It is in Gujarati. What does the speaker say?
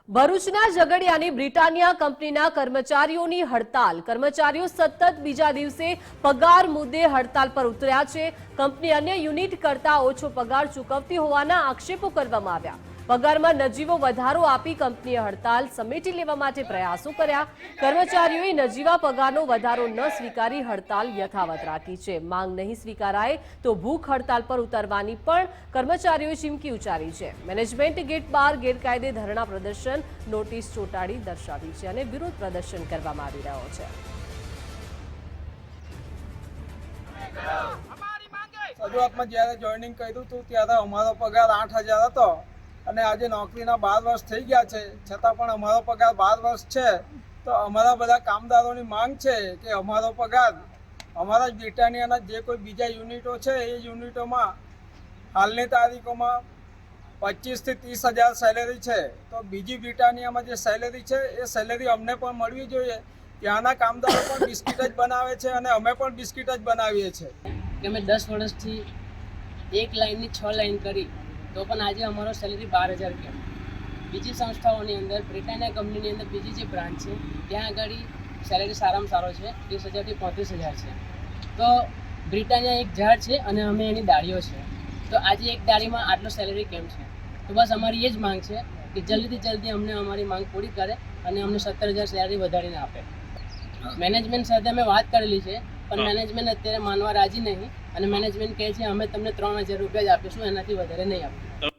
ભરૂચના ઝઘડિયાની બ્રિટાનિયા કંપનીના કર્મચારીઓની હડતાલ. કર્મચારીઓ સતત બીજા દિવસે પગાર મુદ્દે હડતાલ પર ઉતર્યા છે. કંપની અન્ય યુનિટ કરતા ઓછો પગાર ચૂકવતી હોવાના આક્ષેપો કરવામાં આવ્યા. પગારમાં નજીવો વધારો આપી કંપનીએ હડતાલ સમેટી લેવા માટે પ્રયાસો કર્યા. કર્મચારીઓએ નજીવા પગારનો વધારો ન સ્વીકારી હડતાલ યથાવત રાખી છે. માંગ નહીં સ્વીકારાય તો ભૂખ હડતાલ પર ઉતરવાની પણ કર્મચારીઓએ ચીમકી ઉચ્ચારી છે. મેનેજમેન્ટ ગેટ બહાર ગેરકાયદે ધરણા પ્રદર્શન નોટિસ ચોંટાડી દર્શાવી છે અને વિરોધ પ્રદર્શન કરવામાં આવી રહ્યો છે. શરૂઆતમાં જ્યારે જોઈનિંગ કર્યું હતું ત્યારે અમારો પગાર 8,000 હતો અને આજે નોકરીના 12 વર્ષ થઈ ગયા છે, છતાં પણ અમારો પગાર 12 વર્ષ છે. તો અમારા બધા કામદારોની માંગ છે કે અમારો પગાર અમારા બ્રિટાનિયાના જે કોઈ બીજા યુનિટો છે એ યુનિટોમાં હાલની તારીખોમાં 25 થી 30,000 સેલેરી છે, તો બીજી બ્રિટાનિયામાં જે સેલેરી છે એ સેલેરી અમને પણ મળવી જોઈએ. ત્યાંના કામદારો પણ બિસ્કિટ જ બનાવે છે અને અમે પણ બિસ્કિટ જ બનાવીએ છીએ. કે અમે 10 વર્ષથી એક લાઇનની 6 લાઇન કરી તો પણ આજે અમારો સેલેરી 12,000 કેમ? બીજી સંસ્થાઓની અંદર બ્રિટાનિયા કંપનીની અંદર બીજી જે બ્રાન્ચ છે ત્યાં આગળ સેલેરી સારામાં સારો છે, 30,000 થી 35,000 છે. તો બ્રિટાનિયા એક ઝાડ છે અને અમે એની ડાળીઓ છે, તો આજે એક ડાળીમાં આટલો સેલેરી કેમ છે? તો બસ અમારી એ જ માંગ છે કે જલ્દીથી જલ્દી અમને અમારી માંગ પૂરી કરે અને અમને 17,000 સેલેરી વધારીને આપે. મેનેજમેન્ટ સાથે અમે વાત કરેલી છે પણ મેનેજમેન્ટ અત્યારે માનવા રાજી નહીં અને મેનેજમેન્ટ કહે છે અમે તમને 3,000 રૂપિયા જ આપીશું, એનાથી વધારે નહીં આપીશું.